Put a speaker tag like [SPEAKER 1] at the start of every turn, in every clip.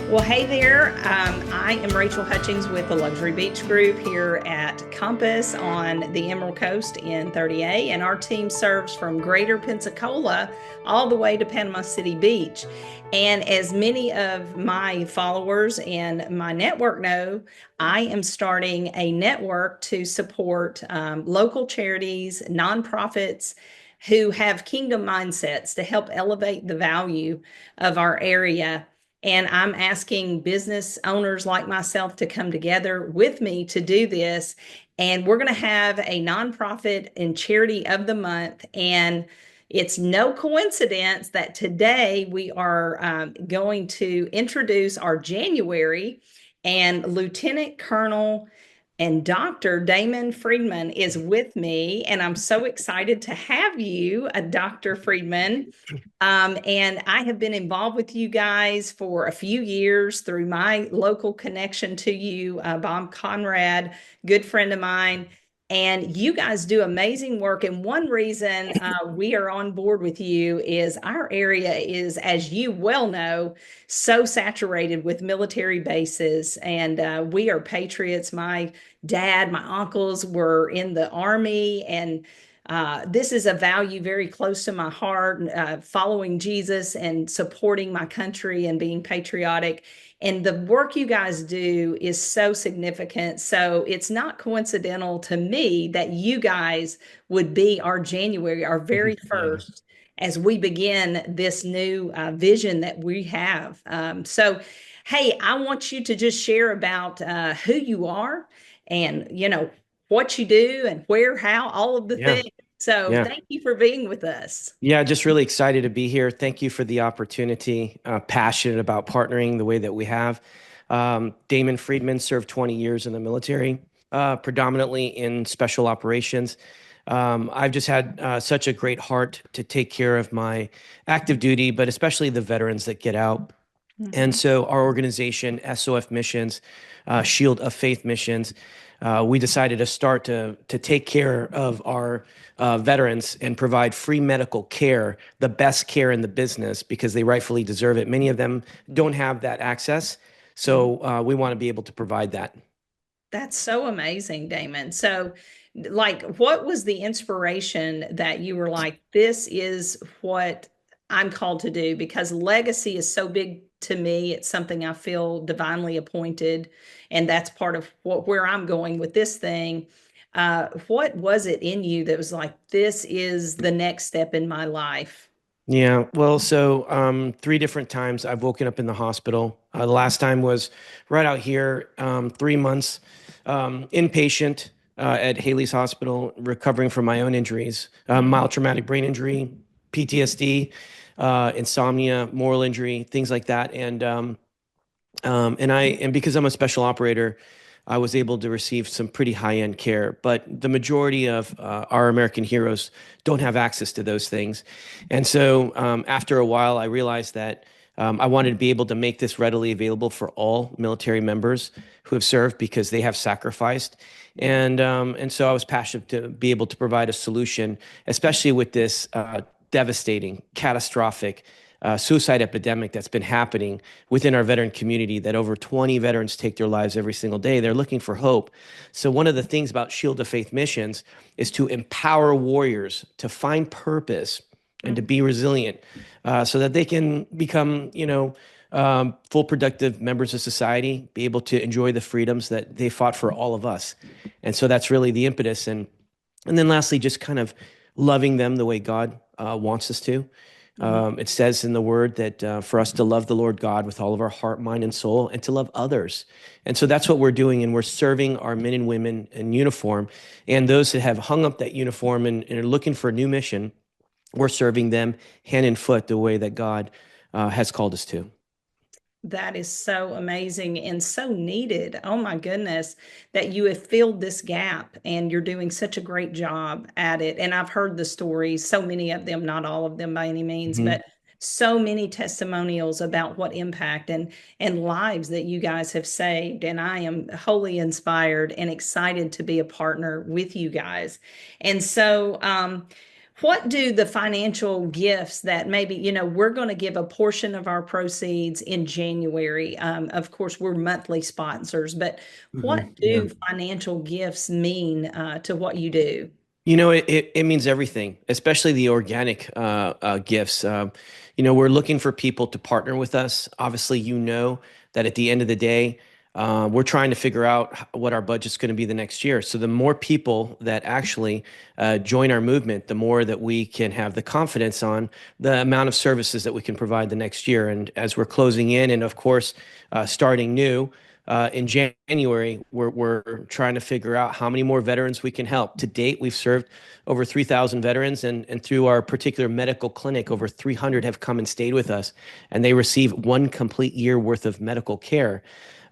[SPEAKER 1] Well, hey there. I am Rachel Hutchings with the Luxury Beach Group here at Compass on the Emerald Coast in 30A, and our team serves from Greater Pensacola all the way to Panama City Beach. And as many of my followers and my network know, I am starting a network to support local charities, nonprofits who have kingdom mindsets to help elevate the value of our area. And I'm asking business owners like myself to come together with me to do this. And we're going to have a nonprofit and charity of the month. And it's no coincidence that today we are going to introduce our January, and Lieutenant Colonel and Dr. Damon Friedman is with me, and I'm so excited to have you, Dr. Friedman. And I have been involved with you guys for a few years through my local connection to you, Bob Conrad, good friend of mine. And you guys do amazing work. And one reason we are on board with you is our area is, as you well know, so saturated with military bases. And we are patriots. My dad, my uncles were in the Army, and this is a value very close to my heart, following Jesus and supporting my country and being patriotic. And the work you guys do is so significant. So it's not coincidental to me that you guys would be our January, our very
[SPEAKER 2] Yeah.
[SPEAKER 1] first, as we begin this new vision that we have. Hey, I want you to just share about who you are and, what you do and where, how, all of the
[SPEAKER 2] Yeah.
[SPEAKER 1] things. So
[SPEAKER 2] Yeah.
[SPEAKER 1] thank you for being with us.
[SPEAKER 2] Yeah. Just really excited to be here. Thank you for the opportunity. Passionate about partnering the way that we have. Damon Friedman served 20 years in the military, predominantly in special operations. I've just had such a great heart to take care of my active duty, but especially the veterans that get out. And
[SPEAKER 1] Mhm.
[SPEAKER 2] so our organization, SOF Missions, Shield of Faith Missions, we decided to start to take care of our veterans and provide free medical care, the best care in the business, because they rightfully deserve it. Many of them don't have that access. So we want to be able to provide that.
[SPEAKER 1] That's so amazing, Damon. So, like, what was the inspiration that you were like, this is what I'm called to do? Because legacy is so big to me. It's something I feel divinely appointed, and that's part of where I'm going with this thing. What was it in you that was like, this is the next step in my life?
[SPEAKER 2] Yeah, well, so 3 different times I've woken up in the hospital. The last time was right out here, 3 months, inpatient at Haley's Hospital, recovering from my own injuries, mild traumatic brain injury, PTSD, insomnia, moral injury, things like that. And because I'm a special operator, I was able to receive some pretty high-end care. But the majority of our American heroes don't have access to those things. And so after a while, I realized that I wanted to be able to make this readily available for all military members who have served because they have sacrificed. And so I was passionate to be able to provide a solution, especially with this devastating, catastrophic suicide epidemic that's been happening within our veteran community, that over 20 veterans take their lives every single day. They're looking for hope. So one of the things about Shield of Faith missions is to empower warriors to find purpose and to be resilient, so that they can become, full productive members of society, be able to enjoy the freedoms that they fought for all of us. And so that's really the impetus. And then lastly, just kind of loving them the way God wants us to. It says in the word that for us to love the Lord God with all of our heart, mind, and soul, and to love others. And so that's what we're doing. And we're serving our men and women in uniform. And those that have hung up that uniform and are looking for a new mission, we're serving them hand and foot the way that God has called us to.
[SPEAKER 1] That is so amazing and so needed. Oh my goodness, that you have filled this gap and you're doing such a great job at it. And I've heard the stories, so many of them, not all of them by any means,
[SPEAKER 2] Mhm.
[SPEAKER 1] but so many testimonials about what impact and lives that you guys have saved. And I am wholly inspired and excited to be a partner with you guys. And so, What do the financial gifts that maybe, we're going to give a portion of our proceeds in January. Of course, we're monthly sponsors, but what
[SPEAKER 2] Yeah.
[SPEAKER 1] do financial gifts mean to what you do?
[SPEAKER 2] It means everything, especially the organic gifts. We're looking for people to partner with us. Obviously, that at the end of the day, we're trying to figure out what our budget's going to be the next year. So the more people that actually join our movement, the more that we can have the confidence on the amount of services that we can provide the next year. And as we're closing in, and of course, starting new. In January, we're trying to figure out how many more veterans we can help. To date, we've served over 3,000 veterans, and through our particular medical clinic, over 300 have come and stayed with us, and they receive one complete year worth of medical care.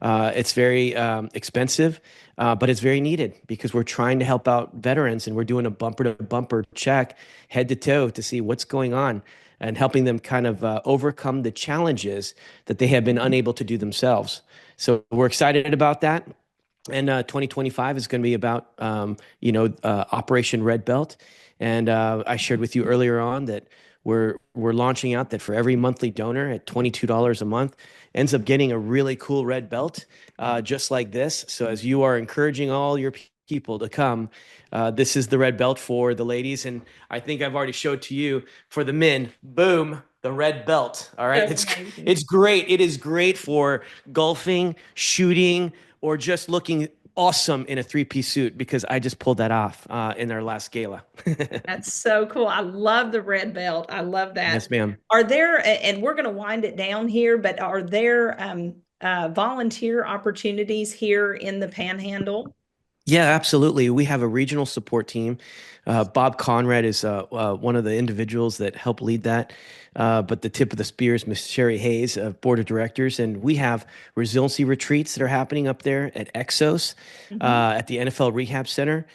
[SPEAKER 2] It's very expensive, but it's very needed because we're trying to help out veterans, and we're doing a bumper to bumper check, head to toe, to see what's going on and helping them kind of overcome the challenges that they have been unable to do themselves. So we're excited about that. And 2025 is going to be about, Operation Red Belt. And I shared with you earlier on that we're launching out that for every monthly donor at $22 a month ends up getting a really cool red belt, just like this. So as you are encouraging all your people to come, this is the red belt for the ladies. And I think I've already showed to you for the men. Boom. The red belt. All right.
[SPEAKER 1] That's amazing.
[SPEAKER 2] It's great. It is great for golfing, shooting, or just looking awesome in a three-piece suit because I just pulled that off in our last gala.
[SPEAKER 1] That's so cool. I love the red belt. I love that.
[SPEAKER 2] Yes, ma'am.
[SPEAKER 1] Are there, and we're going to wind it down here, but are there volunteer opportunities here in the Panhandle?
[SPEAKER 2] Yeah, absolutely. We have a regional support team. Bob Conrad is one of the individuals that help lead that. But the tip of the spear is Miss Sherry Hayes of Board of Directors. And we have resiliency retreats that are happening up there at Exos, at the NFL Rehab Center.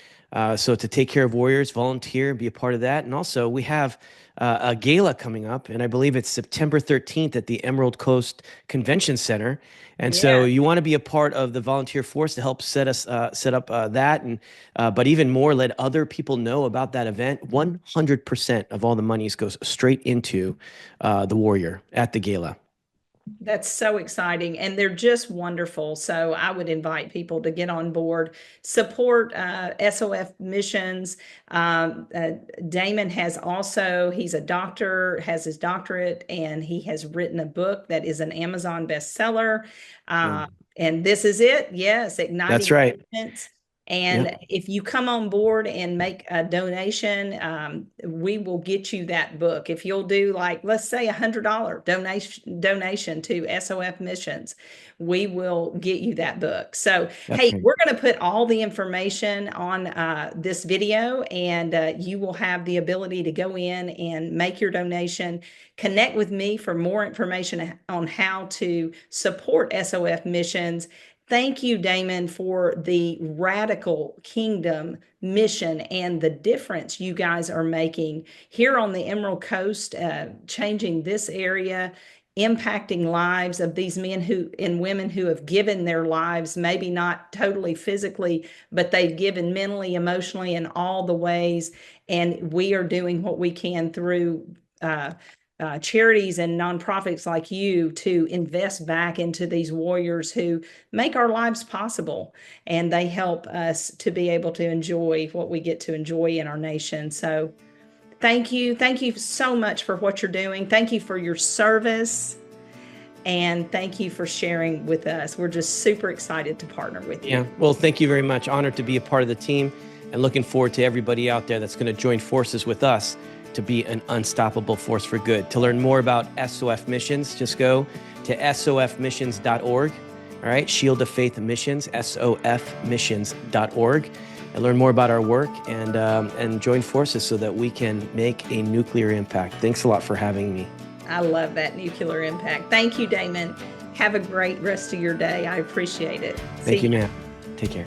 [SPEAKER 2] So to take care of warriors, volunteer, and be a part of that. And also we have a gala coming up, and I believe it's September 13th at the Emerald Coast Convention Center. And so you want to be a part of the volunteer force to help set up that, and but even more, let other people know about that event. 100% of all the monies goes straight into the warrior at the gala.
[SPEAKER 1] That's so exciting, and they're just wonderful. So I would invite people to get on board, support SOF missions. Damon he's a doctor, has his doctorate, and he has written a book that is an Amazon bestseller.
[SPEAKER 2] Yeah.
[SPEAKER 1] And this is it. Yes, Igniting
[SPEAKER 2] That's right.
[SPEAKER 1] Movements. And
[SPEAKER 2] Yep.
[SPEAKER 1] if you come on board and make a donation, we will get you that book. If you'll do, like, let's say $100 donation to SOF missions, we will get you that book. So,
[SPEAKER 2] That's
[SPEAKER 1] hey,
[SPEAKER 2] right.
[SPEAKER 1] we're going to put all the information on this video, and you will have the ability to go in and make your donation. Connect with me for more information on how to support SOF missions. Thank you, Damon, for the radical kingdom mission and the difference you guys are making here on the Emerald Coast, changing this area, impacting lives of these men and women who have given their lives, maybe not totally physically, but they've given mentally, emotionally, in all the ways. And we are doing what we can through charities and nonprofits like you to invest back into these warriors who make our lives possible, and they help us to be able to enjoy what we get to enjoy in our nation. So thank you so much for what you're doing. Thank you for your service, and thank you for sharing with us. We're just super excited to partner with you.
[SPEAKER 2] Yeah. Well, thank you very much. Honored to be a part of the team, and looking forward to everybody out there that's going to join forces with us to be an unstoppable force for good. To learn more about SOF missions, just go to sofmissions.org. All right, Shield of Faith Missions, sofmissions.org, and learn more about our work and join forces so that we can make a nuclear impact. Thanks a lot for having me.
[SPEAKER 1] I love that nuclear impact. Thank you, Damon. Have a great rest of your day. I appreciate it.
[SPEAKER 2] Thank you, ma'am. Take care.